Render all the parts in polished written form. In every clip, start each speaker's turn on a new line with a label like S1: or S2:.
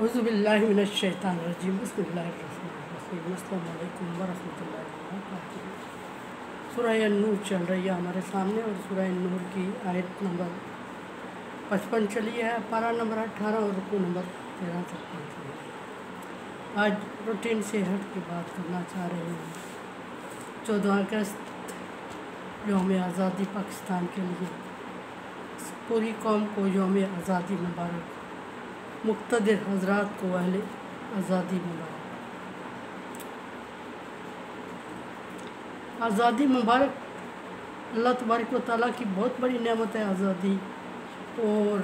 S1: औज़ुबिल्लाहि मिनश्शैतानिर्रजीम बिस्मिल्लाहिर्रहमानिर्रहीम अस्सलामु अलैकुम वरहमतुल्लाहि वबरकातुहू। सूरह नूर चल रही है हमारे सामने और सूरह नूर की आयत नंबर 55 चली है, पारा नंबर 18 और रुकू नंबर 13 तक पहुँची है। आज रूटीन से हट के बात करना चाह रहे हैं। 14 अगस्त यौम आज़ादी पाकिस्तान के लिए पूरी कौम को यौम आज़ादी मुबारक, मुक़्तदिर हज़रात को अहले आज़ादी मुबारक। आज़ादी मुबारक अल्लाह तबारक व तआला की बहुत बड़ी नेमत है आज़ादी, और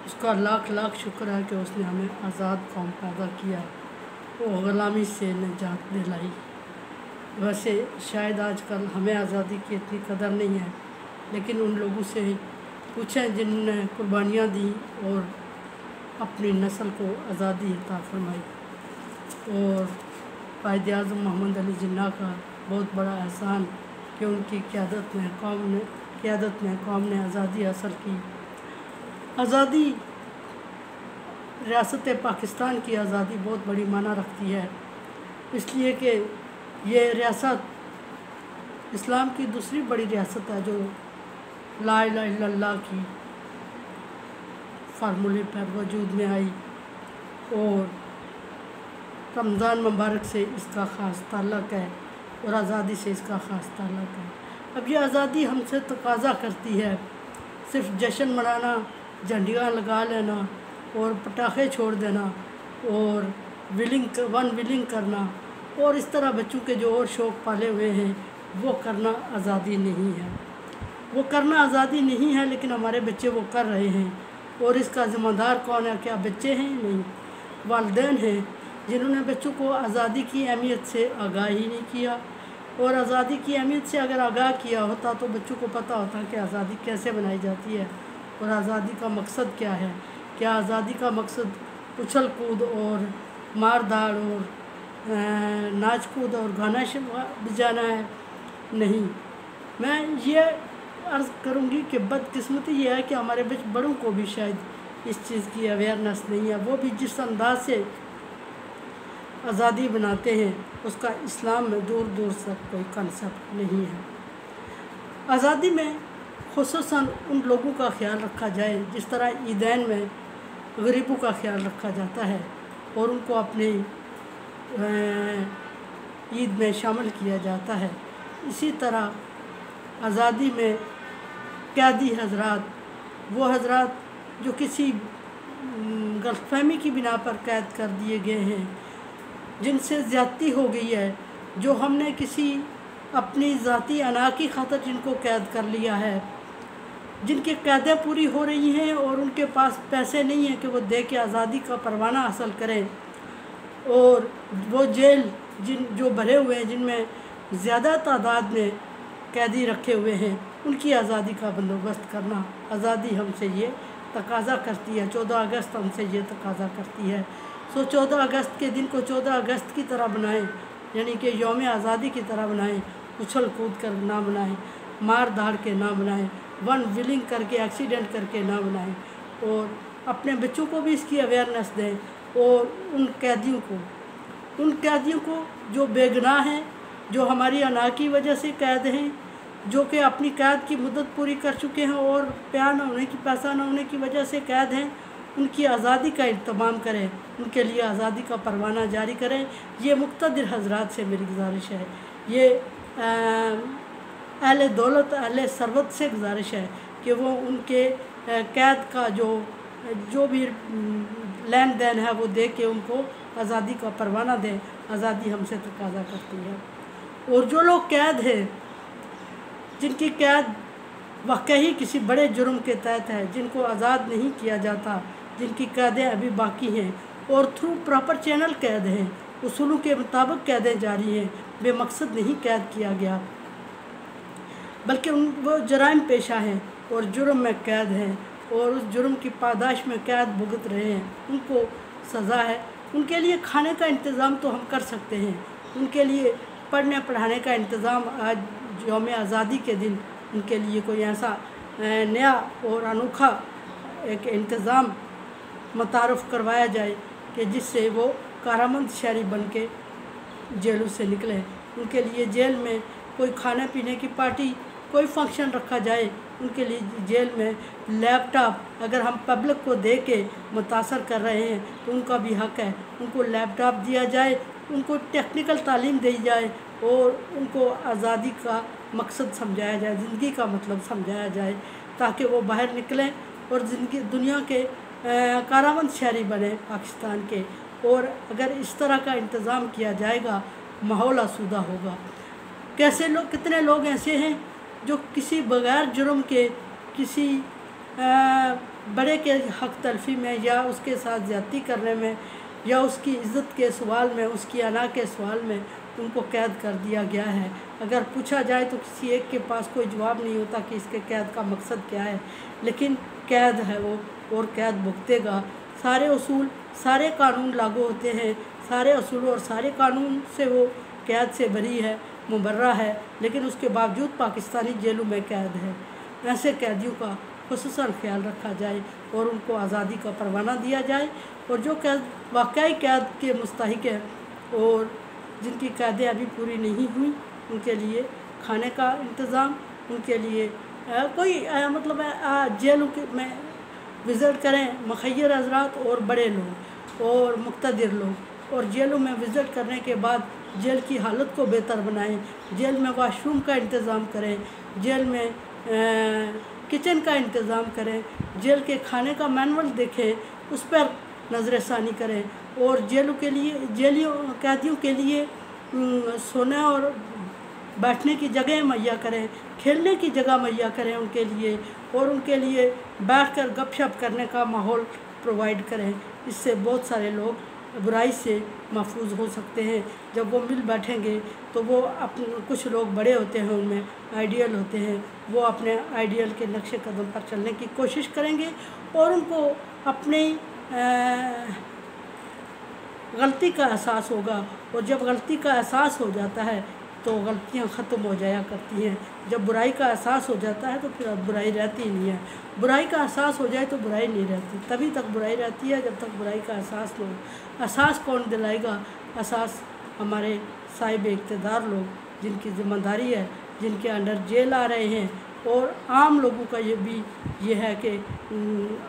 S1: उसका लाख लाख शुक्र है कि उसने हमें आज़ाद कौम पैदा किया, वो ग़ुलामी से निजात दिलाई। वैसे शायद आजकल हमें आज़ादी की इतनी कदर नहीं है, लेकिन उन लोगों से पूछें जिन्होंने कुर्बानियाँ दी और अपनी नस्ल को आज़ादी अता फरमाई। और कायद आज़म मोहम्मद अली जिन्ना का बहुत बड़ा एहसान कि उनकी क़यादत में कौम ने आज़ादी हासिल की। आज़ादी, रियासत पाकिस्तान की आज़ादी बहुत बड़ी माना रखती है, इसलिए कि ये रियासत इस्लाम की दूसरी बड़ी रियासत है जो ला इलाहा इल्लल्लाह की फार्मूले पर वजूद में आई, और रमज़ान मुबारक से इसका ख़ास ताल्लुक़ है और आज़ादी से इसका ख़ास ताल्लुक़ है। अब ये आज़ादी हमसे तकाज़ा करती है सिर्फ जश्न मनाना, झंडियाँ लगा लेना और पटाखे छोड़ देना और विलिंग करना और इस तरह बच्चों के जो और शौक़ पाले हुए हैं वो करना आज़ादी नहीं है। वो करना आज़ादी नहीं है, लेकिन हमारे बच्चे वो कर रहे हैं, और इसका ज़िम्मेदार कौन है? क्या बच्चे हैं? नहीं, वालिदैन हैं जिन्होंने बच्चों को आज़ादी की अहमियत से आगाह ही नहीं किया। और आज़ादी की अहमियत से अगर आगाह किया होता तो बच्चों को पता होता कि आज़ादी कैसे बनाई जाती है और आज़ादी का मकसद क्या है। क्या आज़ादी का मकसद उछल कूद और मार धाड़ और नाच कूद और गाना बजाना है? नहीं। मैं ये अर्ज़ करूँगी कि बदकिस्मती ये है कि हमारे बड़ों को भी शायद इस चीज़ की अवेयरनेस नहीं है। वो भी जिस अंदाज से आज़ादी बनाते हैं उसका इस्लाम में दूर दूर तक कोई कंसेप्ट नहीं है। आज़ादी में ख़ुसूसन उन लोगों का ख्याल रखा जाए जिस तरह ईदैन में गरीबों का ख्याल रखा जाता है और उनको अपने ईद में शामिल किया जाता है। इसी तरह आज़ादी में कैदी हजरात, वो हजरात जो किसी गलतफहमी की बिना पर कैद कर दिए गए हैं, जिनसे ज़्यादती हो गई है, जो हमने किसी अपनी ज़ाती अना की खातिर जिनको कैद कर लिया है, जिनकी कैदें पूरी हो रही हैं और उनके पास पैसे नहीं हैं कि वो दे के आज़ादी का परवाना हासिल करें, और वो जेल जो भरे हुए हैं जिनमें ज़्यादा तादाद में कैदी रखे हुए हैं, उनकी आज़ादी का बंदोबस्त करना आज़ादी हमसे ये तकाज़ा करती है। 14 अगस्त हमसे ये तकाज़ा करती है। 14 अगस्त के दिन को 14 अगस्त की तरह बनाएं, यानी कि यौम आज़ादी की तरह बनाएं, उछल कूद कर ना बनाएं, मार धाड़ के ना बनाएं, विलिंग करके एक्सीडेंट करके ना बनाएं, और अपने बच्चों को भी इसकी अवेयरनेस दें। और उन कैदियों को जो बेगुनाह हैं, जो हमारी अना की वजह से कैद हैं, जो कि अपनी कैद की मुद्दत पूरी कर चुके हैं और पैसा न होने की वजह से कैद हैं, उनकी आज़ादी का इंतज़ाम करें, उनके लिए आज़ादी का परवाना जारी करें। ये मुक़्तदिर हज़रात से मेरी गुजारिश है, ये अहले दौलत, अहले सरवत से गुजारिश है कि वो उनके कैद का जो भी लेन देन है वो दे के उनको आज़ादी का परवाना दें। आज़ादी हमसे तकाज़ा करती है। और जो लोग कैद हैं, जिनकी कैद वाकई किसी बड़े जुर्म के तहत है, जिनको आज़ाद नहीं किया जाता, जिनकी कैदें अभी बाकी हैं और थ्रू प्रॉपर चैनल कैद हैं, उसूलों के मुताबिक कैदें जारी हैं, बेमकसद नहीं कैद किया गया, बल्कि वो जराइम पेशा हैं और जुर्म में कैद हैं और उस जुर्म की पादाश में कैद भुगत रहे हैं, उनको सज़ा है। उनके लिए खाने का इंतज़ाम तो हम कर सकते हैं, उनके लिए पढ़ने पढ़ाने का इंतज़ाम आज यौम आज़ादी के दिन उनके लिए कोई ऐसा नया और अनोखा एक इंतज़ाम मुतारफ़ करवाया जाए कि जिससे वो कारमंद शहरी बन के जेलों से निकलें। उनके लिए जेल में कोई खाने पीने की पार्टी, कोई फंक्शन रखा जाए। उनके लिए जेल में लैपटॉप, अगर हम पब्लिक को दे के मुतासर कर रहे हैं तो उनका भी हक़ है, उनको लैपटॉप दिया जाए, उनको टेक्निकल तालीम दी जाए और उनको आज़ादी का मकसद समझाया जाए, ज़िंदगी का मतलब समझाया जाए, ताकि वो बाहर निकलें और ज़िंदगी दुनिया के कारमंद शहरी बने पाकिस्तान के। और अगर इस तरह का इंतज़ाम किया जाएगा, माहौल आसूदा होगा। कैसे लोग, कितने लोग ऐसे हैं जो किसी बग़ैर जुर्म के किसी बड़े के हक़ तलफ़ी में या उसके साथ ज़्यादती करने में या उसकी इज़्ज़त के सवाल में, उसकी अना के सवाल में उनको कैद कर दिया गया है। अगर पूछा जाए तो किसी एक के पास कोई जवाब नहीं होता कि इसके कैद का मकसद क्या है, लेकिन कैद है वो और कैद भुगतेगा। सारे उसूल, सारे कानून लागू होते हैं, सारे उसूल और सारे कानून से वो कैद से बरी है, मुबर्रा है, लेकिन उसके बावजूद पाकिस्तानी जेलों में कैद है। ऐसे कैदियों का खुसूसन ख्याल रखा जाए और उनको आज़ादी का परवाना दिया जाए। और जो कैद वाकई कैद के मुस्तहिक है और जिनकी कैदें अभी पूरी नहीं हुई, उनके लिए खाने का इंतज़ाम, उनके लिए कोई मतलब जेलों के में विज़िट करें मुखय्यर हज़रात और बड़े लोग और मुक़तदिर लोग, और जेलों में विज़िट करने के बाद जेल की हालत को बेहतर बनाएं, जेल में वाशरूम का इंतज़ाम करें, जेल में किचन का इंतज़ाम करें, जेल के खाने का मैनुअल देखें, उस पर नज़रसानी करें और जेलों के लिए, जेलियों कैदियों के लिए सोने और बैठने की जगह मुहैया करें, खेलने की जगह मुहैया करें उनके लिए, और उनके लिए बैठकर गपशप करने का माहौल प्रोवाइड करें। इससे बहुत सारे लोग बुराई से महफूज हो सकते हैं। जब वो मिल बैठेंगे तो वो अपने, कुछ लोग बड़े होते हैं, उनमें आइडियल होते हैं, वो अपने आइडियल के नक्शे कदम पर चलने की कोशिश करेंगे और उनको अपनी गलती का एहसास होगा। और जब गलती का एहसास हो जाता है तो गलतियां ख़त्म हो जाया करती हैं। जब बुराई का एहसास हो जाता है तो फिर अब बुराई रहती ही नहीं है। बुराई का एहसास हो जाए तो बुराई नहीं रहती, तभी तक बुराई रहती है जब तक बुराई का एहसास न हो। एहसास कौन दिलाएगा? एहसास हमारे साहिब इक़्तिदार लोग, जिनकी ज़िम्मेदारी है, जिनके अंडर जेल आ रहे हैं। और आम लोगों का ये है कि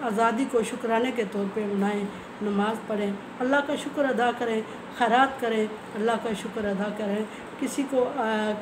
S1: आज़ादी को शुक्राने के तौर पे मनाएं, नमाज़ पढ़ें, अल्लाह का शुक्र अदा करें, खैरात करें, अल्लाह का शुक्र अदा करें। किसी को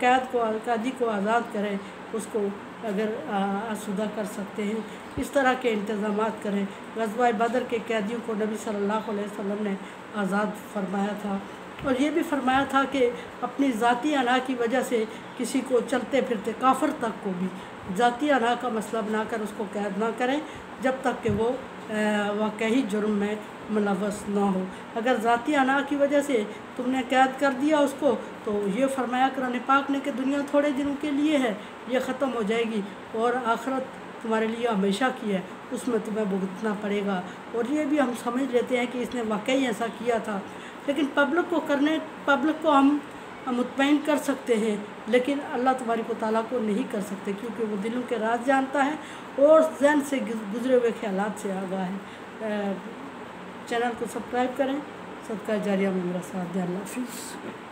S1: कैदी को आज़ाद करें, उसको अगर आसूदा कर सकते हैं, इस तरह के इंतज़ामात करें। ग़ज़वा बदर के कैदियों को नबी सल्लल्लाहु अलैहि वसल्लम ने आज़ाद फरमाया था और ये भी फरमाया था कि अपनी ज़ाती अना की वजह से किसी को चलते फिरते काफिर तक को भी ज़ाती अना का मसला बनाकर उसको कैद ना करें जब तक कि वो वाकई जुर्म में मुलव्वस ना हो। अगर ज़ाती अना की वजह से तुमने कैद कर दिया उसको, तो ये फरमाया कुरान पाक ने कि दुनिया थोड़े दिनों के लिए है, ये ख़त्म हो जाएगी और आखिरत तुम्हारे लिए हमेशा की है, उसमें तुम्हें भुगतना पड़ेगा। और ये भी हम समझ लेते हैं कि इसने वाकई ऐसा किया था, लेकिन पब्लिक को हम मुतमईन कर सकते हैं, लेकिन अल्लाह तबारक व तआला को नहीं कर सकते, क्योंकि वो दिलों के राज जानता है और ज़हन से गुजरे हुए ख्यालात से आगाह है। चैनल को सब्सक्राइब करें, सदका जारिया में मेरा साथ दें। अल्लाह हाफ़िज़।